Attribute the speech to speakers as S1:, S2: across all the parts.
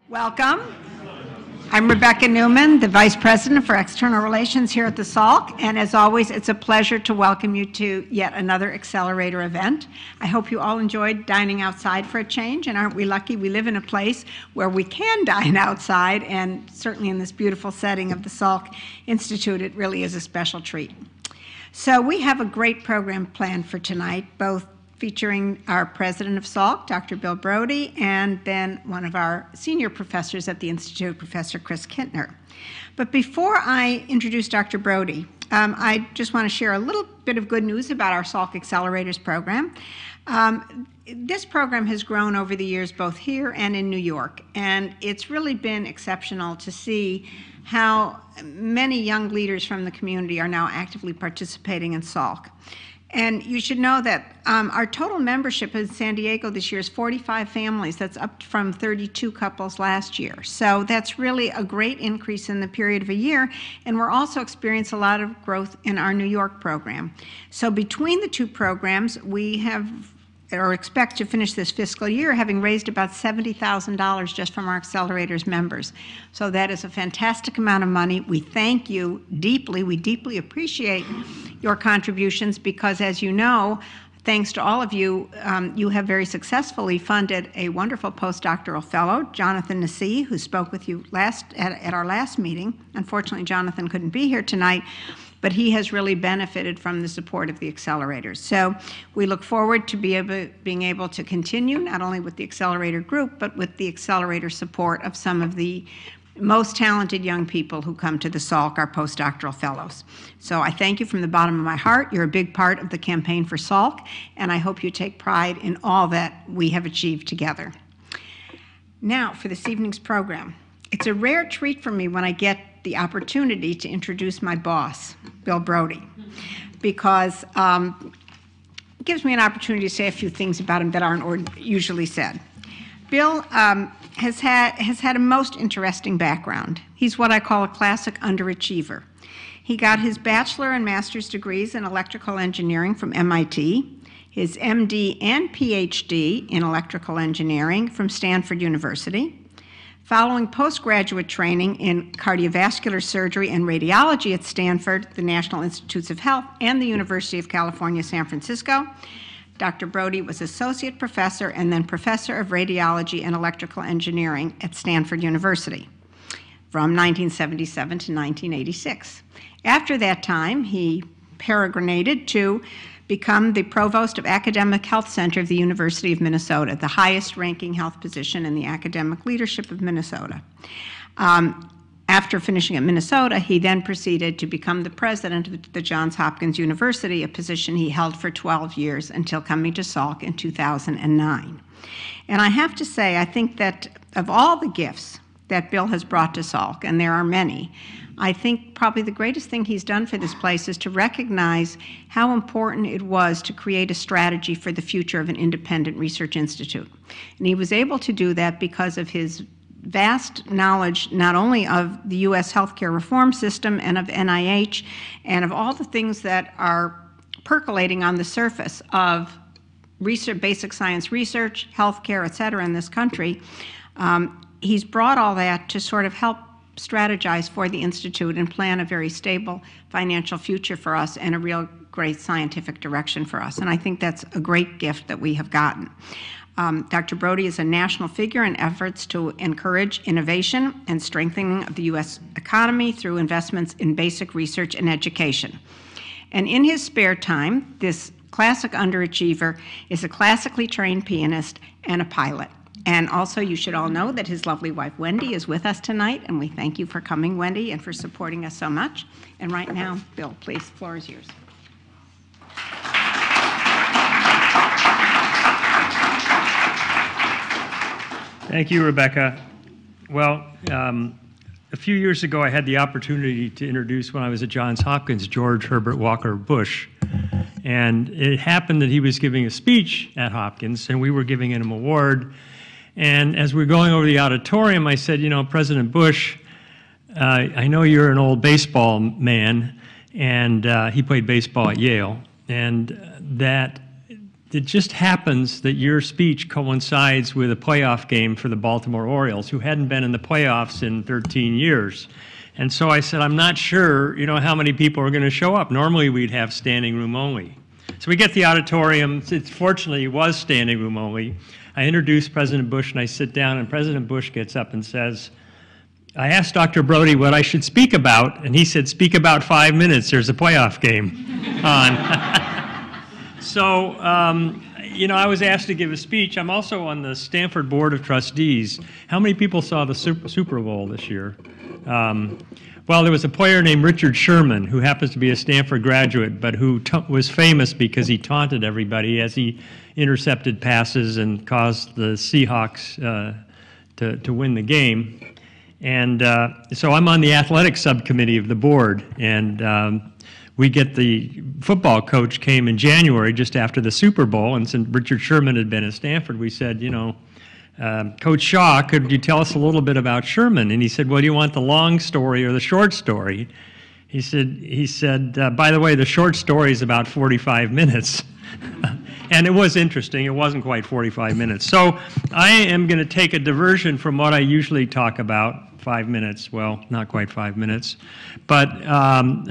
S1: Welcome. I'm Rebecca Newman, the Vice President for External Relations here at the Salk, and as always, it's a pleasure to welcome you to yet another Accelerator event. I hope you all enjoyed dining outside for a change, and aren't we lucky we live in a place where we can dine outside, and certainly in this beautiful setting of the Salk Institute, it really is a special treat. So we have a great program planned for tonight, both featuring our president of Salk, Dr. Bill Brody, and then one of our senior professors at the Institute, Professor Chris Kintner. But before I introduce Dr. Brody, I just want to share a little bit of good news about our Salk Accelerators program. This program has grown over the years both here and in New York, and it's really been exceptional to see how many young leaders from the community are now actively participating in Salk. And you should know that our total membership in San Diego this year is 45 families. That's up from 32 couples last year. So that's really a great increase in the period of a year. And we're also experiencing a lot of growth in our New York program. So between the two programs, we have or expect to finish this fiscal year having raised about $70,000 just from our Accelerators members. So that is a fantastic amount of money. We thank you deeply. We deeply appreciate your contributions because, as you know, thanks to all of you, you have very successfully funded a wonderful postdoctoral fellow, Jonathan Nassi, who spoke with you at our last meeting. Unfortunately, Jonathan couldn't be here tonight, but he has really benefited from the support of the Accelerators. So we look forward to being able to continue, not only with the Accelerator group, but with the Accelerator support of some of the most talented young people who come to the Salk, our postdoctoral fellows. So I thank you from the bottom of my heart. You're a big part of the campaign for Salk, and I hope you take pride in all that we have achieved together. Now for this evening's program. It's a rare treat for me when I get the opportunity to introduce my boss, Bill Brody, because it gives me an opportunity to say a few things about him that aren't usually said. Bill has had a most interesting background. He's what I call a classic underachiever. He got his bachelor and master's degrees in electrical engineering from MIT, his MD and PhD in electrical engineering from Stanford University. Following postgraduate training in cardiovascular surgery and radiology at Stanford, the National Institutes of Health, and the University of California, San Francisco, Dr. Brody was associate professor and then professor of radiology and electrical engineering at Stanford University from 1977 to 1986. After that time, he peregrinated to become the provost of Academic Health Center of the University of Minnesota, the highest ranking health position in the academic leadership of Minnesota. After finishing at Minnesota, he then proceeded to become the president of the Johns Hopkins University, a position he held for 12 years until coming to Salk in 2009. And I have to say, I think that of all the gifts that Bill has brought to Salk, and there are many, I think probably the greatest thing he's done for this place is to recognize how important it was to create a strategy for the future of an independent research institute. And he was able to do that because of his vast knowledge not only of the U.S. healthcare reform system and of NIH and of all the things that are percolating on the surface of research, basic science research, healthcare, et cetera, in this country. He's brought all that to sort of help strategize for the Institute and plan a very stable financial future for us and a real great scientific direction for us. And I think that's a great gift that we have gotten. Dr. Brody is a national figure in efforts to encourage innovation and strengthening of the U.S. economy through investments in basic research and education. And in his spare time, this classic underachiever is a classically trained pianist and a pilot. And also, you should all know that his lovely wife, Wendy, is with us tonight, and we thank you for coming, Wendy, and for supporting us so much. And right now, Bill, please, the floor is yours.
S2: Thank you, Rebecca. Well, a few years ago, I had the opportunity to introduce, when I was at Johns Hopkins, George Herbert Walker Bush. And it happened that he was giving a speech at Hopkins, and we were giving him an award. And as we were going over the auditorium, I said, you know, President Bush, I know you're an old baseball man, and he played baseball at Yale, and that it just happens that your speech coincides with a playoff game for the Baltimore Orioles, who hadn't been in the playoffs in 13 years. And so I said, I'm not sure, how many people are going to show up. Normally we'd have standing room only. So we get the auditorium. Fortunately, it was standing room only. I introduce President Bush, and I sit down, and President Bush gets up and says, I asked Dr. Brody what I should speak about, and he said, speak about 5 minutes. There's a playoff game on. So, I was asked to give a speech. I'm also on the Stanford Board of Trustees. How many people saw the Super Bowl this year? Well, there was a player named Richard Sherman, who happens to be a Stanford graduate, but who was famous because he taunted everybody as he intercepted passes and caused the Seahawks to win the game. And so I'm on the athletics subcommittee of the board, and we get the football coach came in January just after the Super Bowl, and since Richard Sherman had been at Stanford, we said, Coach Shaw, could you tell us a little bit about Sherman? And he said, well, do you want the long story or the short story? He said, by the way, the short story is about 45 minutes. And it was interesting. It wasn't quite 45 minutes. So I am going to take a diversion from what I usually talk about, 5 minutes. Well, not quite 5 minutes. But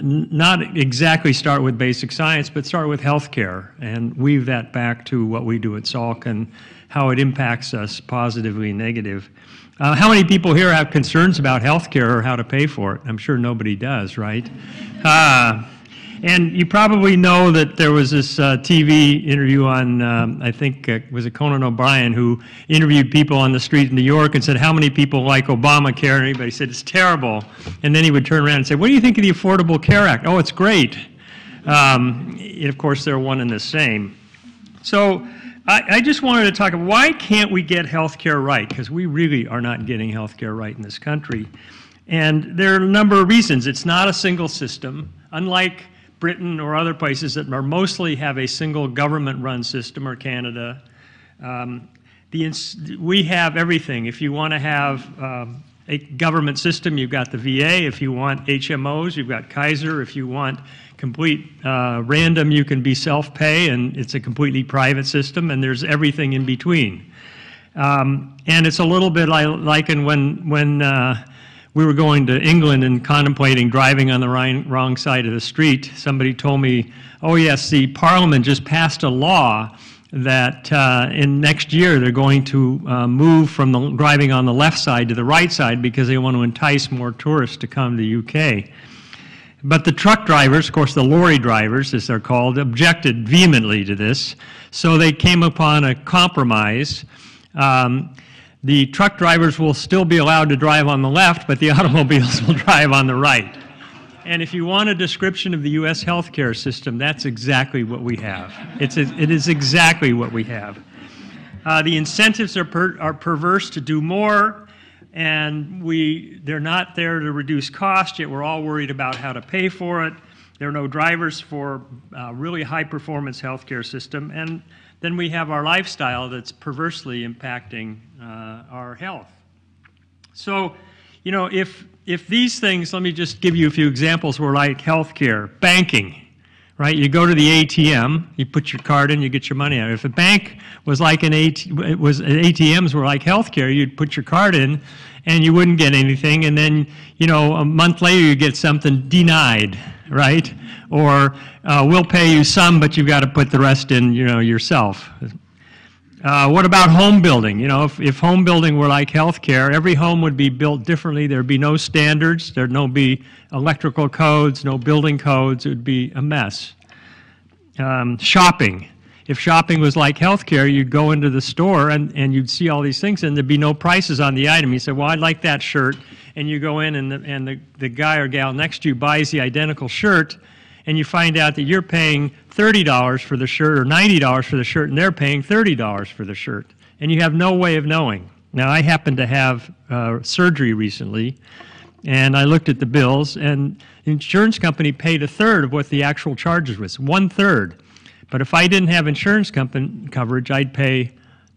S2: not exactly start with basic science, but start with healthcare and weave that back to what we do at Salk and how it impacts us positively and negative. How many people here have concerns about healthcare or how to pay for it? I'm sure nobody does, right? And you probably know that there was this TV interview on, I think, was it Conan O'Brien, who interviewed people on the street in New York and said, how many people like Obamacare? And everybody said, it's terrible. And then he would turn around and say, what do you think of the Affordable Care Act? Oh, it's great. And of course, they're one and the same. So I just wanted to talk about why can't we get health care right? Because we really are not getting health care right in this country. And there are a number of reasons. It's not a single system. Unlike Britain or other places that are mostly have a single government-run system, or Canada, we have everything. If you want to have a government system, you've got the VA. If you want HMOs, you've got Kaiser. If you want complete random, you can be self-pay, and it's a completely private system, and there's everything in between. And it's a little bit like when we were going to England and contemplating driving on the wrong side of the street. Somebody told me, oh yes, the Parliament just passed a law that in next year they're going to move from the driving on the left side to the right side because they want to entice more tourists to come to the UK. But the truck drivers, of course the lorry drivers as they're called, objected vehemently to this. So they came upon a compromise. The truck drivers will still be allowed to drive on the left, but the automobiles will drive on the right. And if you want a description of the U.S. healthcare system, that's exactly what we have. It is exactly what we have. The incentives are perverse to do more, and they're not there to reduce cost, yet we're all worried about how to pay for it. There are no drivers for really high-performance healthcare system, and then we have our lifestyle that's perversely impacting our health. So, if these things, let me just give you a few examples, were like healthcare, banking, right? You go to the ATM, you put your card in, you get your money out. If a bank was like ATMs were like healthcare, you'd put your card in and you wouldn't get anything, and then, a month later you get something denied, right? Or we'll pay you some, but you've got to put the rest in, yourself. What about home building? If home building were like healthcare, every home would be built differently. There'd be no standards. There'd be electrical codes, no building codes. It would be a mess. Shopping. If shopping was like healthcare, you'd go into the store and you'd see all these things, and there'd be no prices on the item. You say, well, I'd like that shirt. And you go in, and the guy or gal next to you buys the identical shirt, and you find out that you're paying $30 for the shirt or $90 for the shirt, and they're paying $30 for the shirt. And you have no way of knowing. Now, I happened to have surgery recently, and I looked at the bills, and the insurance company paid a third of what the actual charges was, 1/3. But if I didn't have insurance company coverage, I'd pay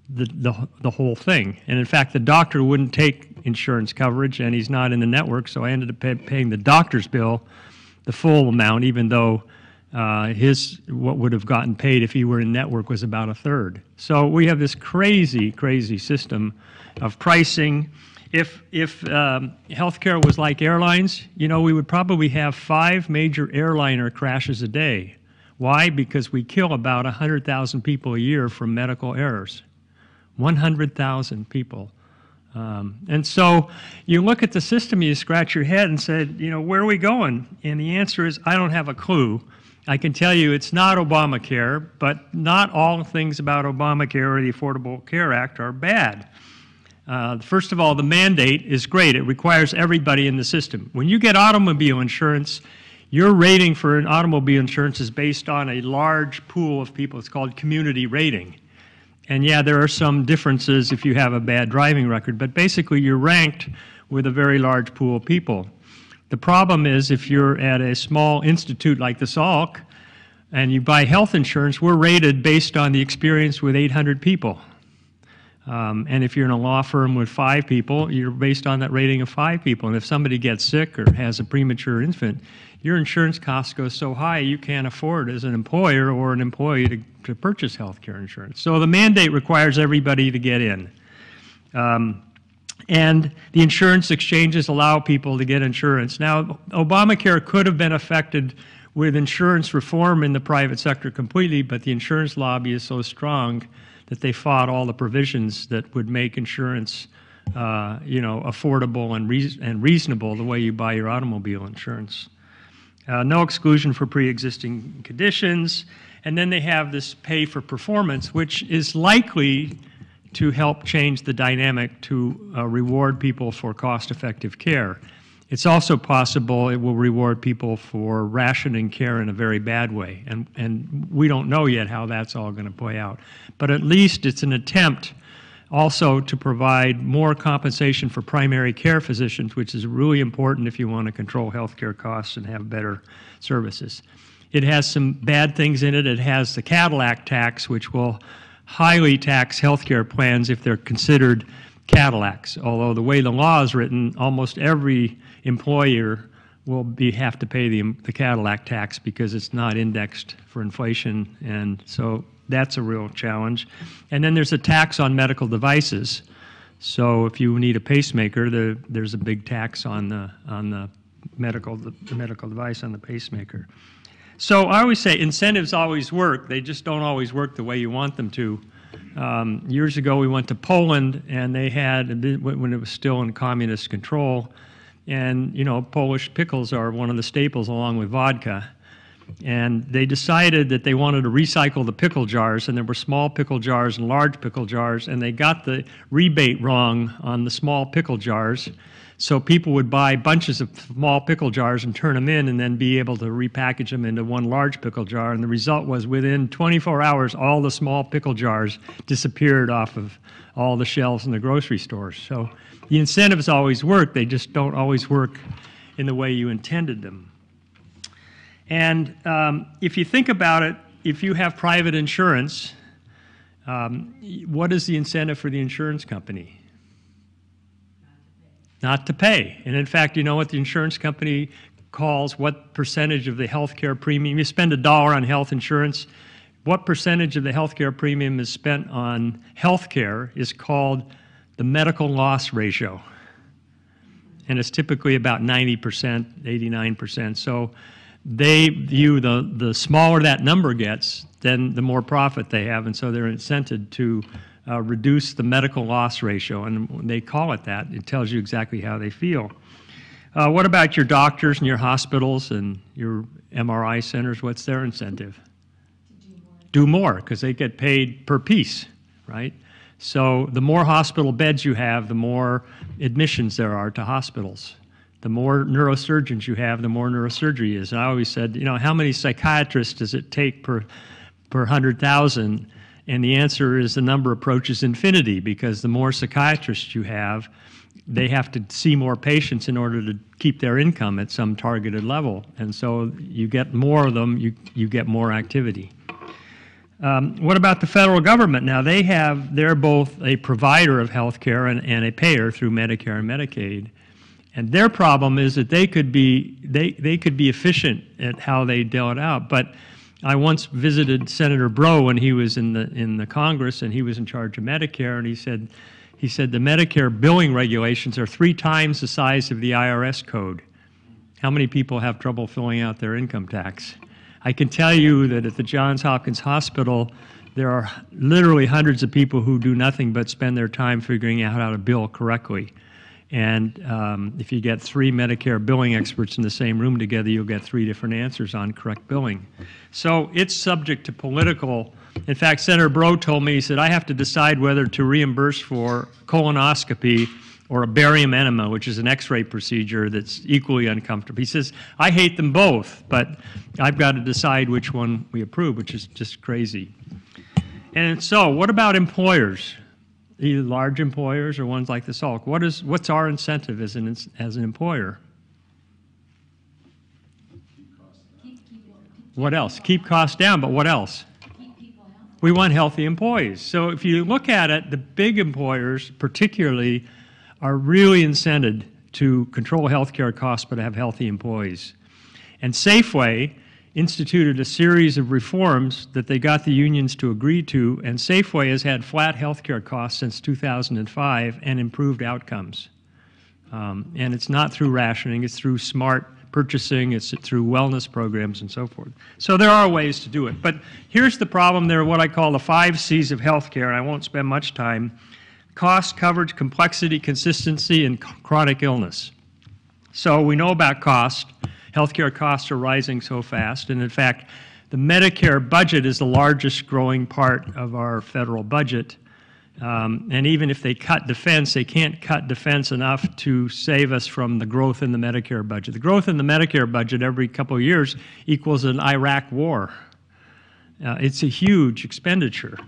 S2: the whole thing. And in fact, the doctor wouldn't take insurance coverage, and he's not in the network, so I ended up paying the doctor's bill the full amount, even though what would have gotten paid if he were in network was about a third. So we have this crazy, crazy system of pricing. If healthcare was like airlines, you know, we would probably have 5 major airliner crashes a day. Why? Because we kill about 100,000 people a year from medical errors. 100,000 people. And so you look at the system, you scratch your head and said, you know, where are we going? And the answer is, I don't have a clue. I can tell you it's not Obamacare, but not all things about Obamacare or the Affordable Care Act are bad. First of all, the mandate is great. It requires everybody in the system. When you get automobile insurance, your rating for an automobile insurance is based on a large pool of people. It's called community rating. And yeah, there are some differences if you have a bad driving record, but basically you're ranked with a very large pool of people. The problem is if you're at a small institute like the Salk and you buy health insurance, we're rated based on the experience with 800 people. And if you're in a law firm with 5 people, you're based on that rating of 5 people. And if somebody gets sick or has a premature infant, your insurance costs go so high you can't afford as an employer or an employee to purchase health care insurance. So the mandate requires everybody to get in. And the insurance exchanges allow people to get insurance. Now, Obamacare could have been affected with insurance reform in the private sector completely, but the insurance lobby is so strong that they fought all the provisions that would make insurance you know, affordable and reasonable the way you buy your automobile insurance. No exclusion for pre-existing conditions. And then they have this pay for performance, which is likely to help change the dynamic to reward people for cost-effective care. It's also possible it will reward people for rationing care in a very bad way. And we don't know yet how that's all going to play out. But at least it's an attempt also to provide more compensation for primary care physicians, which is really important if you want to control healthcare costs and have better services. It has some bad things in it. It has the Cadillac tax, which will highly tax healthcare plans if they're considered Cadillacs. Although the way the law is written, almost every employer will have to pay the Cadillac tax because it's not indexed for inflation, and so that's a real challenge. And then there's a tax on medical devices. So if you need a pacemaker, there's a big tax on the medical device on the pacemaker. So I always say incentives always work. They just don't always work the way you want them to. Years ago, we went to Poland, and they had, when it was still in communist control, and you know, Polish pickles are one of the staples along with vodka. And they decided that they wanted to recycle the pickle jars, and there were small pickle jars and large pickle jars, and they got the rebate wrong on the small pickle jars. So people would buy bunches of small pickle jars and turn them in and then be able to repackage them into one large pickle jar. And the result was within 24 hours, all the small pickle jars disappeared off of all the shelves in the grocery stores. So the incentives always work. They just don't always work in the way you intended them. And if you think about it, if you have private insurance, what is the incentive for the insurance company? Not to pay. And in fact, you know what the insurance company calls what percentage of the health care premium? You spend $1 on health insurance. What percentage of the health care premium is spent on health care is called the medical loss ratio. And it's typically about 90%, 89%. So they view the smaller that number gets, then the more profit they have. And so they're incented to reduce the medical loss ratio, and when they call it that, it tells you exactly how they feel. What about your doctors and your hospitals and your MRI centers? What's their incentive? Do more, because they get paid per piece, right? So the more hospital beds you have, the more admissions there are to hospitals. The more neurosurgeons you have, the more neurosurgery is. And I always said, you know, how many psychiatrists does it take per 100,000? And the answer is the number approaches infinity, because the more psychiatrists you have, they have to see more patients in order to keep their income at some targeted level. And so you get more of them, you get more activity. What about the federal government? Now they're both a provider of health care and a payer through Medicare and Medicaid. And their problem is that they could be efficient at how they deal it out. But I once visited Senator Brody when he was in the Congress, and he was in charge of Medicare, and he said the Medicare billing regulations are 3 times the size of the IRS code. How many people have trouble filling out their income tax? I can tell you that at the Johns Hopkins Hospital, there are literally hundreds of people who do nothing but spend their time figuring out how to bill correctly. And if you get 3 Medicare billing experts in the same room together, you'll get 3 different answers on correct billing. So it's subject to political. In fact, Senator Brody told me, he said, I have to decide whether to reimburse for colonoscopy or a barium enema, which is an x-ray procedure that's equally uncomfortable. He says, I hate them both, but I've got to decide which one we approve, which is just crazy. And so what about employers? Either large employers or ones like the Salk. What's our incentive as an employer? What else? Keep costs down, but what else? We want healthy employees. So if you look at it, the big employers particularly are really incented to control healthcare costs but have healthy employees. And Safeway instituted a series of reforms that they got the unions to agree to, and Safeway has had flat healthcare costs since 2005 and improved outcomes. And it's not through rationing, it's through smart purchasing, it's through wellness programs and so forth. So there are ways to do it. But here's the problem. There are what I call the 5 C's of healthcare, and I won't spend much time. Cost, coverage, complexity, consistency, and chronic illness. So we know about cost. Healthcare costs are rising so fast, and in fact, the Medicare budget is the largest growing part of our federal budget. And even if they cut defense, they can't cut defense enough to save us from the growth in the Medicare budget. The growth in the Medicare budget every couple of years equals an Iraq war. It's a huge expenditure.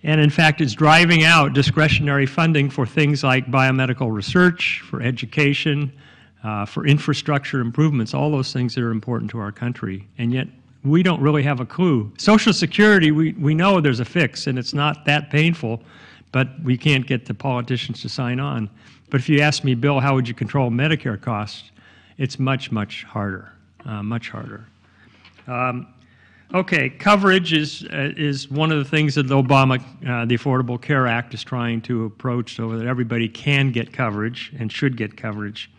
S2: And in fact, it's driving out discretionary funding for things like biomedical research, for education, for infrastructure improvements, all those things that are important to our country. And yet, we don't really have a clue. Social Security, we know there's a fix, and it's not that painful, but we can't get the politicians to sign on. But if you ask me, Bill, how would you control Medicare costs? It's much, much harder, much harder. Okay, coverage is one of the things that the Affordable Care Act is trying to approach so that everybody can get coverage and should get coverage.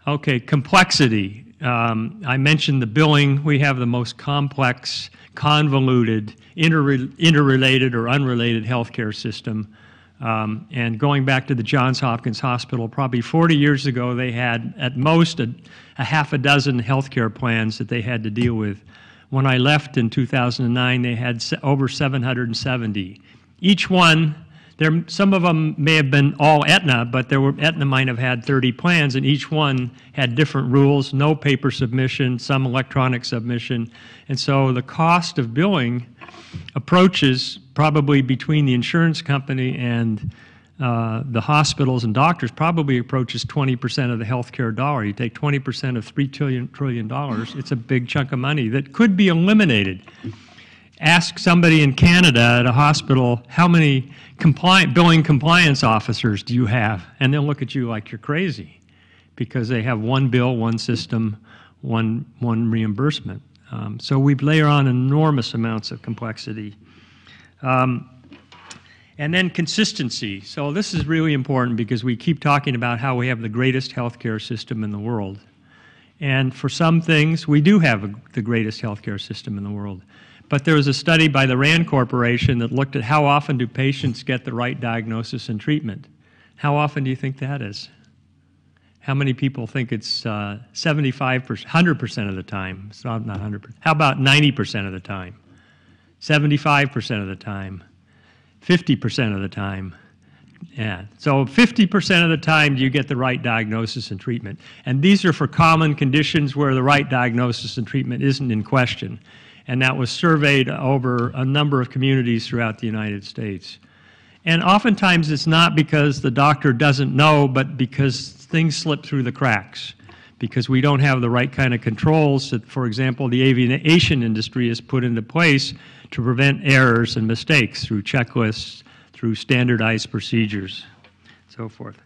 S2: Okay, complexity. I mentioned the billing. We have the most complex, convoluted, interrelated or unrelated healthcare system. And going back to the Johns Hopkins Hospital, probably 40 years ago, they had at most a half a dozen healthcare plans that they had to deal with. When I left in 2009, they had over 770. Each one, some of them may have been all Aetna, but Aetna might have had 30 plans, and each one had different rules, no paper submission, some electronic submission. And so the cost of billing approaches probably between the insurance company and the hospitals and doctors probably approaches 20% of the healthcare dollar. You take 20% of $3 trillion, it's a big chunk of money that could be eliminated. Ask somebody in Canada at a hospital, how many billing compliance officers do you have? And they'll look at you like you're crazy because they have one bill, one system, one reimbursement. So we layer on enormous amounts of complexity. And then consistency. So this is really important because we keep talking about how we have the greatest healthcare system in the world. And for some things, we do have the greatest healthcare system in the world. But there was a study by the RAND Corporation that looked at how often do patients get the right diagnosis and treatment. How often do you think that is? How many people think it's 75%, 100% of the time? It's not 100%. How about 90% of the time? 75% of the time? 50% of the time? Yeah, so 50% of the time do you get the right diagnosis and treatment. And these are for common conditions where the right diagnosis and treatment isn't in question. And that was surveyed over a number of communities throughout the United States. And oftentimes it's not because the doctor doesn't know, but because things slip through the cracks, because we don't have the right kind of controls that, for example, the aviation industry has put into place to prevent errors and mistakes through checklists, through standardized procedures, so forth.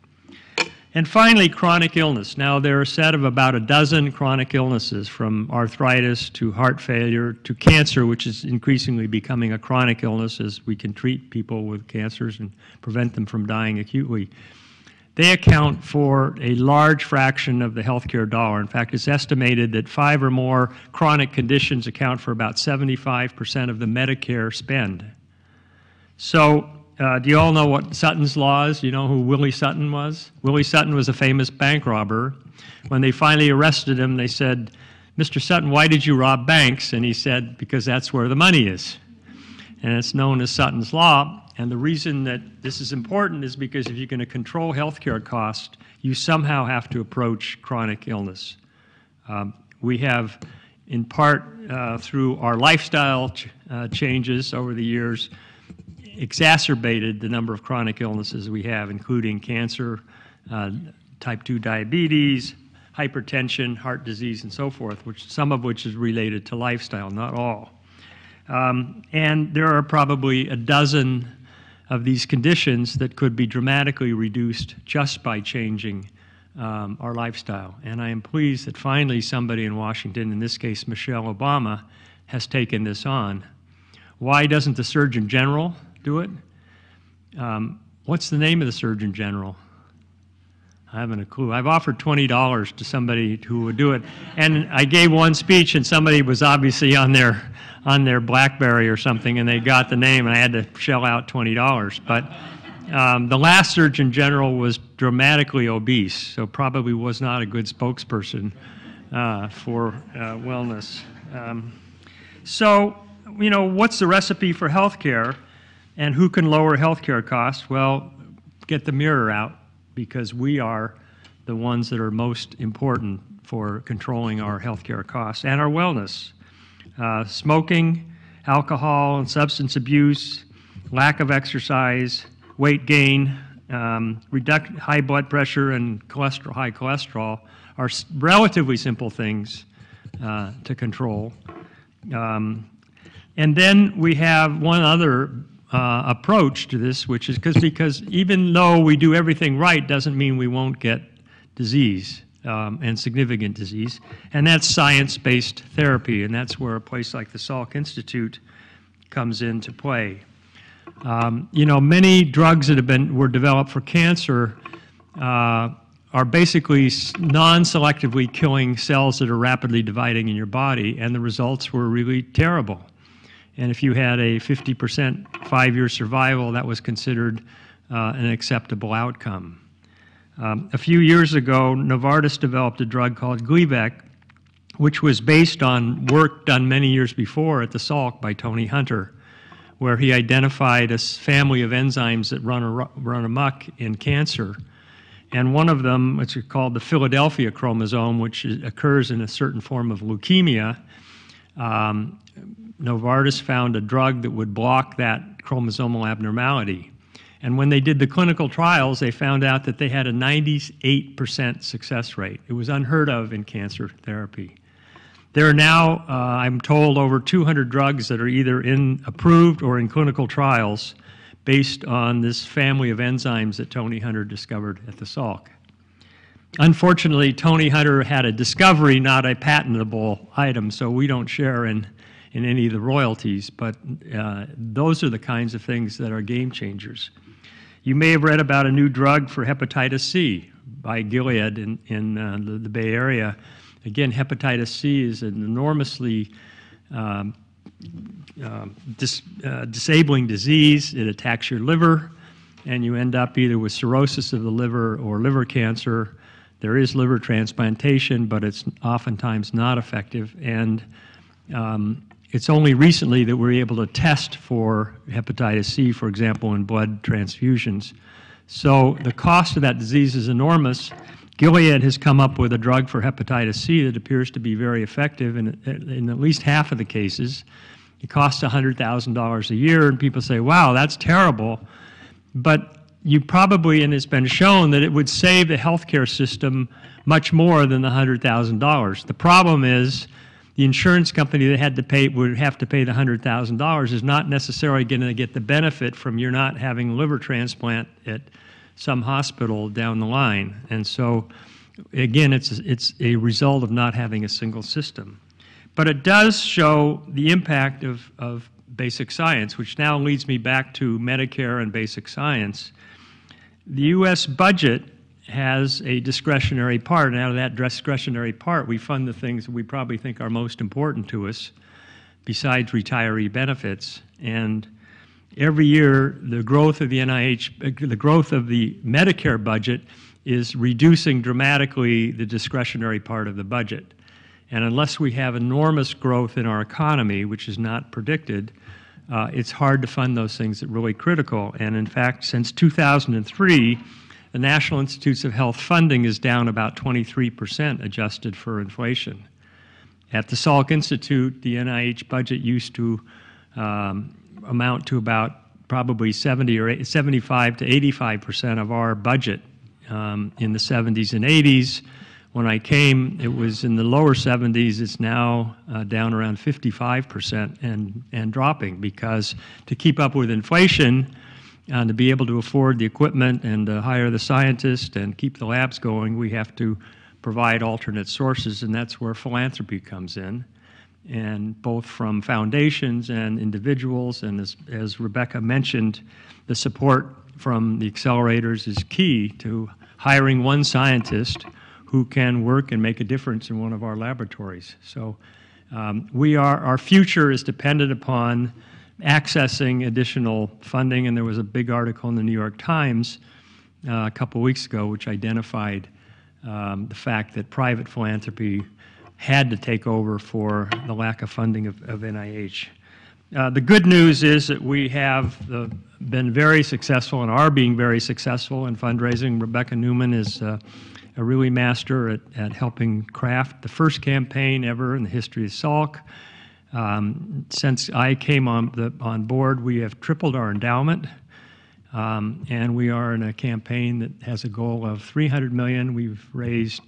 S2: And finally, chronic illness. Now, there are a set of about a dozen chronic illnesses, from arthritis to heart failure to cancer, which is increasingly becoming a chronic illness as we can treat people with cancers and prevent them from dying acutely. They account for a large fraction of the healthcare dollar. In fact, it's estimated that 5 or more chronic conditions account for about 75% of the Medicare spend. So, do you all know what Sutton's Law is? You know who Willie Sutton was? Willie Sutton was a famous bank robber. When they finally arrested him, they said, "Mr. Sutton, why did you rob banks?" And he said, "Because that's where the money is." And it's known as Sutton's Law. And the reason that this is important is because if you're going to control healthcare costs, you somehow have to approach chronic illness. We have, in part through our lifestyle changes over the years, exacerbated the number of chronic illnesses we have, including cancer, type 2 diabetes, hypertension, heart disease, and so forth, some of which is related to lifestyle, not all. And there are probably a dozen of these conditions that could be dramatically reduced just by changing our lifestyle. And I am pleased that finally somebody in Washington, in this case Michelle Obama, has taken this on. Why doesn't the Surgeon General do it? What's the name of the Surgeon General? I haven't a clue. I've offered $20 to somebody who would do it. And I gave one speech and somebody was obviously on their BlackBerry or something and they got the name and I had to shell out $20. But the last Surgeon General was dramatically obese, so probably was not a good spokesperson for wellness. So, you know, what's the recipe for healthcare? And who can lower healthcare costs? Well, get the mirror out, because we are the ones that are most important for controlling our healthcare costs and our wellness. Smoking, alcohol and substance abuse, lack of exercise, weight gain, high blood pressure and high cholesterol are relatively simple things to control. And then we have one other approach to this, which is because even though we do everything right doesn't mean we won't get disease and significant disease, and that's science-based therapy, and that's where a place like the Salk Institute comes into play. You know, many drugs that were developed for cancer are basically non-selectively killing cells that are rapidly dividing in your body, and the results were really terrible. And if you had a 50% 5-year survival, that was considered an acceptable outcome. A few years ago, Novartis developed a drug called Gleevec, which was based on work done many years before at the Salk by Tony Hunter, where he identified a family of enzymes that run amok in cancer. And one of them, which is called the Philadelphia chromosome, which occurs in a certain form of leukemia, Novartis found a drug that would block that chromosomal abnormality. And when they did the clinical trials, they found out that they had a 98% success rate. It was unheard of in cancer therapy. There are now, I'm told, over 200 drugs that are either approved or in clinical trials based on this family of enzymes that Tony Hunter discovered at the Salk. Unfortunately, Tony Hunter had a discovery, not a patentable item, so we don't share in any of the royalties, but those are the kinds of things that are game changers. You may have read about a new drug for hepatitis C by Gilead in the Bay Area. Again, hepatitis C is an enormously disabling disease. It attacks your liver, and you end up either with cirrhosis of the liver or liver cancer. There is liver transplantation, but it's oftentimes not effective. And it's only recently that we're able to test for hepatitis C, for example, in blood transfusions. So the cost of that disease is enormous. Gilead has come up with a drug for hepatitis C that appears to be very effective in at least half of the cases. It costs $100,000 a year, and people say, wow, that's terrible. But you probably, and it's been shown, that it would save the healthcare system much more than the $100,000. The problem is the insurance company that would have to pay the $100,000 is not necessarily going to get the benefit from your not having liver transplant at some hospital down the line. And so, again, it's a result of not having a single system. But it does show the impact of basic science, which now leads me back to Medicare and basic science. The U.S. budget has a discretionary part, and out of that discretionary part, we fund the things that we probably think are most important to us, besides retiree benefits. And every year, the growth of the NIH, the growth of the Medicare budget is reducing dramatically the discretionary part of the budget. And unless we have enormous growth in our economy, which is not predicted, it's hard to fund those things that are really critical. And in fact, since 2003, the National Institutes of Health funding is down about 23% adjusted for inflation. At the Salk Institute, the NIH budget used to amount to about probably 75 to 85% of our budget in the 70s and 80s. When I came, it was in the lower 70s. It's now down around 55% and dropping, because to keep up with inflation, to be able to afford the equipment and to hire the scientists and keep the labs going, we have to provide alternate sources, and that's where philanthropy comes in. And both from foundations and individuals, and as Rebecca mentioned, the support from the accelerators is key to hiring one scientist who can work and make a difference in one of our laboratories. So our future is dependent upon accessing additional funding, and there was a big article in the New York Times a couple weeks ago which identified the fact that private philanthropy had to take over for the lack of funding of NIH. The good news is that we have been very successful and are being very successful in fundraising. Rebecca Newman is a really master at helping craft the first campaign ever in the history of Salk. Since I came on board, we have tripled our endowment, and we are in a campaign that has a goal of $300 million. We've raised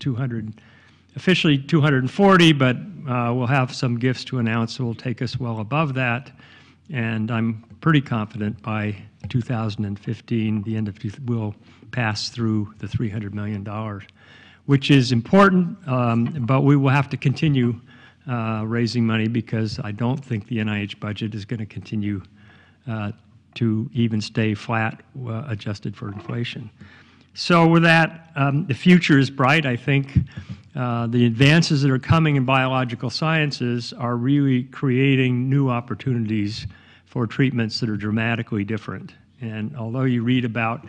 S2: officially 240, but we'll have some gifts to announce that will take us well above that. And I'm pretty confident by 2015, the end of we'll pass through the $300 million, which is important, but we will have to continue raising money, because I don't think the NIH budget is going to continue to even stay flat, adjusted for inflation. So with that, the future is bright. I think the advances that are coming in biological sciences are really creating new opportunities for treatments that are dramatically different. And although you read about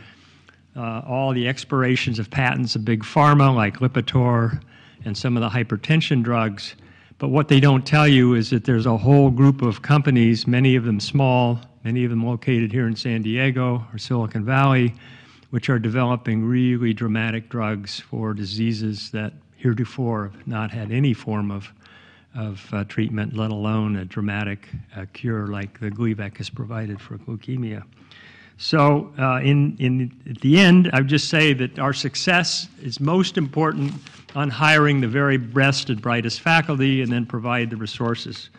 S2: all the expirations of patents of big pharma like Lipitor and some of the hypertension drugs, but what they don't tell you is that there's a whole group of companies, many of them small, many of them located here in San Diego or Silicon Valley, which are developing really dramatic drugs for diseases that heretofore have not had any form of treatment, let alone a dramatic cure like the Gleevec has provided for leukemia. So at the end, I would just say that our success is most important on hiring the very best and brightest faculty, and then provide the resources.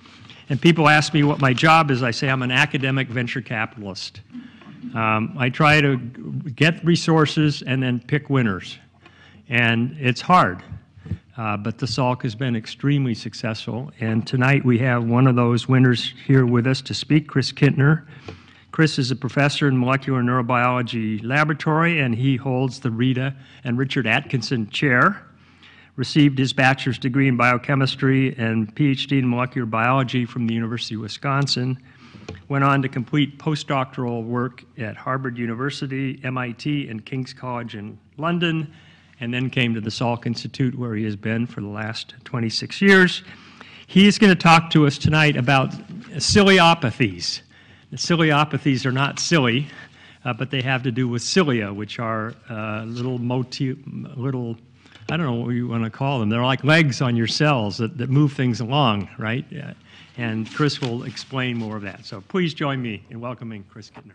S2: And people ask me what my job is. I say I'm an academic venture capitalist. I try to get resources and then pick winners. And it's hard, but the Salk has been extremely successful. And tonight we have one of those winners here with us to speak, Chris Kintner. Chris is a professor in molecular neurobiology laboratory, and he holds the Rita and Richard Atkinson Chair. Received his bachelor's degree in biochemistry and PhD in molecular biology from the University of Wisconsin. Went on to complete postdoctoral work at Harvard University, MIT, and King's College in London, and then came to the Salk Institute, where he has been for the last 26 years. He is going to talk to us tonight about ciliopathies. The ciliopathies are not silly, but they have to do with cilia, which are little, I don't know what you want to call them. They're like legs on your cells that move things along, right? And Chris will explain more of that. So please join me in welcoming Chris Kintner.